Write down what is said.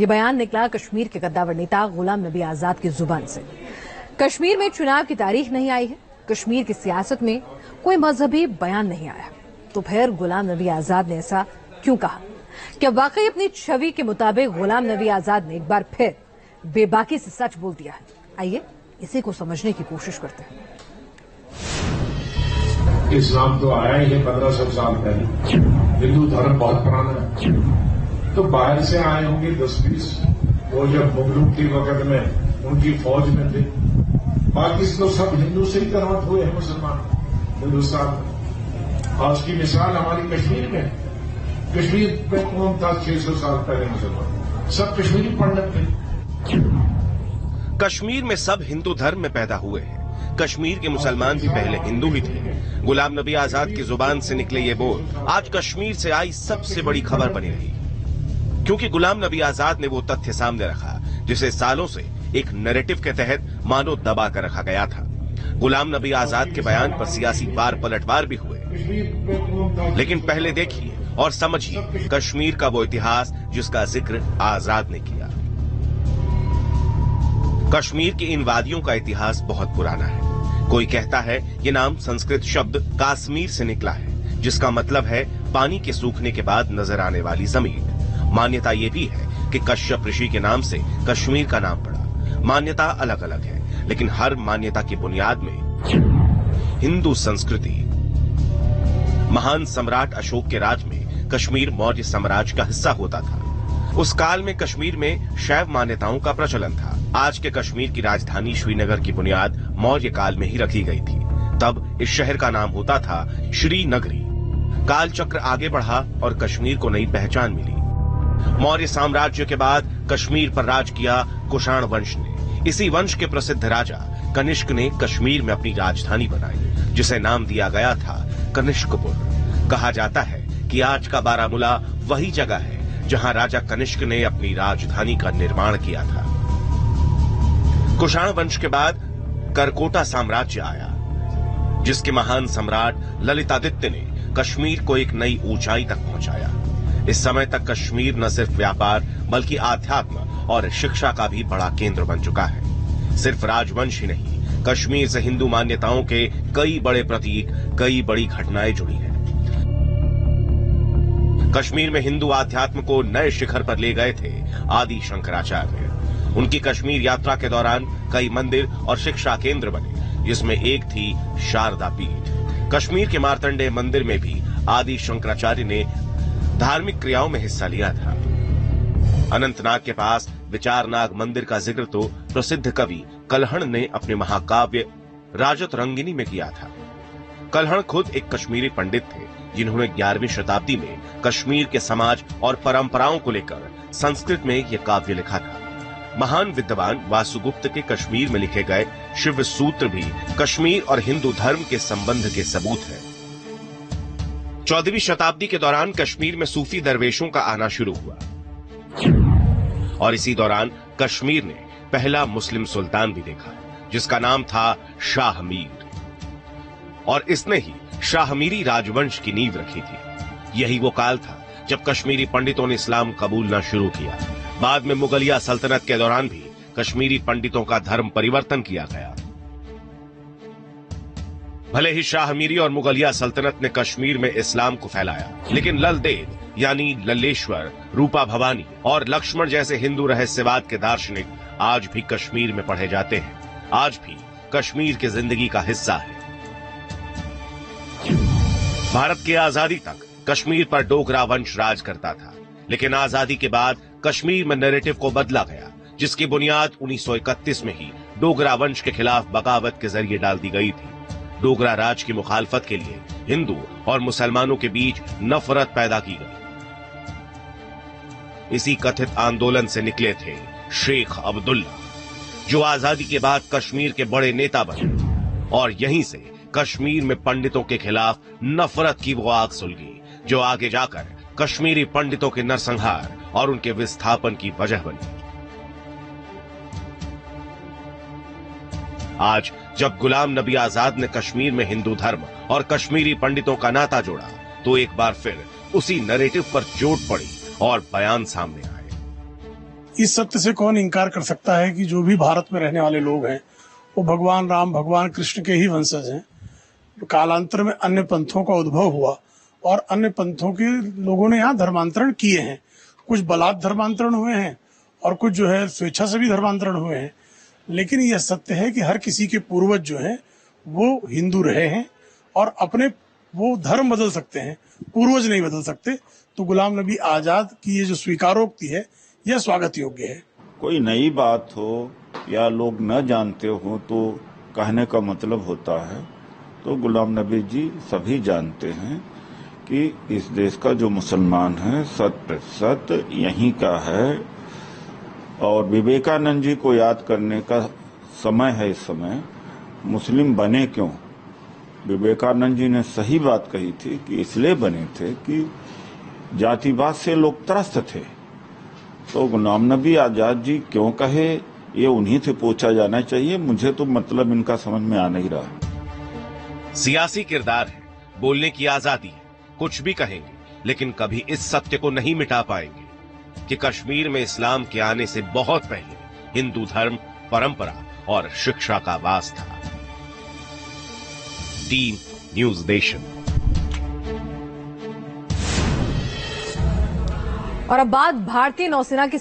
ये बयान निकला कश्मीर के कद्दावर नेता गुलाम नबी आजाद की जुबान से। कश्मीर में चुनाव की तारीख नहीं आई है, कश्मीर की सियासत में कोई मजहबी बयान नहीं आया, तो फिर गुलाम नबी आजाद ने ऐसा क्यों कहा? क्या वाकई अपनी छवि के मुताबिक गुलाम नबी आजाद ने एक बार फिर बेबाकी से सच बोल दिया है? आइए इसी को समझने की कोशिश करते हैं। इस्लाम तो आया ही है 1500 साल पहले, हिंदू धर्म बहुत पुराना है, तो बाहर से आए होंगे 10-20। वो जब मुगलों के वक्त में उनकी फौज में थे, बाकी तो सब हिंदू से ही कन्वर्ट हुए हैं मुसलमान हिंदुस्तान में। आज की मिसाल हमारी कश्मीर में, कश्मीर में कौन था 600 साल पहले मुसलमान? सब कश्मीरी पंडित थे। कश्मीर में सब हिंदू धर्म में पैदा हुए हैं। कश्मीर के मुसलमान भी पहले हिंदू ही थे। गुलाम नबी आजाद की जुबान से निकले ये बोल आज कश्मीर से आई सबसे बड़ी खबर बनी रही, क्योंकि गुलाम नबी आजाद ने वो तथ्य सामने रखा जिसे सालों से एक नैरेटिव के तहत मानो दबा कर रखा गया था। गुलाम नबी आजाद के बयान पर सियासी पार पलटवार भी हुए, लेकिन पहले देखिए और समझिए कश्मीर का वो इतिहास जिसका जिक्र आजाद ने किया। कश्मीर की इन वादियों का इतिहास बहुत पुराना है। कोई कहता है ये नाम संस्कृत शब्द काश्मीर से निकला है, जिसका मतलब है पानी के सूखने के बाद नजर आने वाली जमीन। मान्यता ये भी है कि कश्यप ऋषि के नाम से कश्मीर का नाम पड़ा। मान्यता अलग अलग है, लेकिन हर मान्यता की बुनियाद में हिंदू संस्कृति। महान सम्राट अशोक के राज में कश्मीर मौर्य साम्राज्य का हिस्सा होता था। उस काल में कश्मीर में शैव मान्यताओं का प्रचलन था। आज के कश्मीर की राजधानी श्रीनगर की बुनियाद मौर्य काल में ही रखी गई थी। तब इस शहर का नाम होता था श्रीनगरी। काल चक्र आगे बढ़ा और कश्मीर को नई पहचान मिली। मौर्य साम्राज्य के बाद कश्मीर पर राज किया कुषाण वंश ने। इसी वंश के प्रसिद्ध राजा कनिष्क ने कश्मीर में अपनी राजधानी बनाई, जिसे नाम दिया गया था कनिष्कपुर। कहा जाता है कि आज का बारामूला वही जगह है जहां राजा कनिष्क ने अपनी राजधानी का निर्माण किया था। कुषाण वंश के बाद करकोटा साम्राज्य आया, जिसके महान सम्राट ललितादित्य ने कश्मीर को एक नई ऊंचाई तक पहुंचाया। इस समय तक कश्मीर न सिर्फ व्यापार बल्कि आध्यात्म और शिक्षा का भी बड़ा केंद्र बन चुका है। सिर्फ राजवंश ही नहीं, कश्मीर से हिंदू मान्यताओं के कई बड़े प्रतीक, कई बड़ी घटनाएं जुड़ी हैं। कश्मीर में हिंदू आध्यात्म को नए शिखर पर ले गए थे आदि शंकराचार्य। उनकी कश्मीर यात्रा के दौरान कई मंदिर और शिक्षा केंद्र बने, जिसमें एक थी शारदा पीठ। कश्मीर के मार्तंडेय मंदिर में भी आदि शंकराचार्य ने धार्मिक क्रियाओं में हिस्सा लिया था। अनंतनाग के पास विचारनाग मंदिर का जिक्र तो प्रसिद्ध कवि कल्हण ने अपने महाकाव्य राजत रंगिनी में किया था। कल्हण खुद एक कश्मीरी पंडित थे, जिन्होंने 11वीं शताब्दी में कश्मीर के समाज और परंपराओं को लेकर संस्कृत में यह काव्य लिखा था। महान विद्वान वासुगुप्त के कश्मीर में लिखे गए शिव सूत्र भी कश्मीर और हिंदू धर्म के संबंध के सबूत हैं। 14वीं शताब्दी के दौरान कश्मीर में सूफी दरवेशों का आना शुरू हुआ और इसी दौरान कश्मीर ने पहला मुस्लिम सुल्तान भी देखा, जिसका नाम था शाह मीर, और इसने ही शाहमीरी राजवंश की नींव रखी थी। यही वो काल था जब कश्मीरी पंडितों ने इस्लाम कबूलना शुरू किया। बाद में मुगलिया सल्तनत के दौरान भी कश्मीरी पंडितों का धर्म परिवर्तन किया गया। भले ही शाहमीरी और मुगलिया सल्तनत ने कश्मीर में इस्लाम को फैलाया, लेकिन ललदेव यानी लल्लेश्वर, रूपा भवानी और लक्ष्मण जैसे हिंदू रहस्यवाद के दार्शनिक आज भी कश्मीर में पढ़े जाते हैं, आज भी कश्मीर की जिंदगी का हिस्सा है। भारत की आजादी तक कश्मीर पर डोगरा वंश राज करता था, लेकिन आजादी के बाद कश्मीर में नैरेटिव को बदला गया, जिसकी बुनियाद 1931 में ही डोगरा वंश के खिलाफ बगावत के जरिए डाल दी गई थी। डोगरा राज की मुखालफत के लिए हिंदू और मुसलमानों के बीच नफरत पैदा की गई। इसी कथित आंदोलन से निकले थे शेख अब्दुल्ला, जो आजादी के बाद कश्मीर के बड़े नेता बने, और यहीं से कश्मीर में पंडितों के खिलाफ नफरत की वो आग सुलगी, जो आगे जाकर कश्मीरी पंडितों के नरसंहार और उनके विस्थापन की वजह बनी। आज जब गुलाम नबी आजाद ने कश्मीर में हिंदू धर्म और कश्मीरी पंडितों का नाता जोड़ा, तो एक बार फिर उसी नैरेटिव पर चोट पड़ी और बयान सामने आए। इस सत्य से कौन इनकार कर सकता है कि जो भी भारत में रहने वाले लोग हैं वो भगवान राम भगवान कृष्ण के ही वंशज हैं। कालांतर में अन्य पंथों का उद्भव हुआ और अन्य पंथों के लोगों ने यहाँ धर्मांतरण किए हैं। कुछ बलात् धर्मांतरण हुए हैं और कुछ जो है स्वेच्छा से भी धर्मांतरण हुए हैं। लेकिन यह सत्य है कि हर किसी के पूर्वज जो हैं वो हिंदू रहे हैं और अपने वो धर्म बदल सकते हैं, पूर्वज नहीं बदल सकते। तो गुलाम नबी आजाद की ये जो स्वीकारोक्ति है यह स्वागत योग्य है। कोई नई बात हो या लोग न जानते हो तो कहने का मतलब होता है। तो गुलाम नबी जी सभी जानते हैं कि इस देश का जो मुसलमान है 100% यहीं का है और विवेकानंद जी को याद करने का समय है। इस समय मुस्लिम बने क्यों? विवेकानंद जी ने सही बात कही थी कि इसलिए बने थे कि जातिवाद से लोग त्रस्त थे। तो गुलाम नबी आजाद जी क्यों कहे ये उन्हीं से पूछा जाना चाहिए। मुझे तो मतलब इनका समझ में आ नहीं रहा। सियासी किरदार है, बोलने की आजादी है, कुछ भी कहेंगे, लेकिन कभी इस सत्य को नहीं मिटा पाएंगे कि कश्मीर में इस्लाम के आने से बहुत पहले हिंदू धर्म, परंपरा और शिक्षा का वास था। Team news nation. और अब बात भारतीय नौसेना की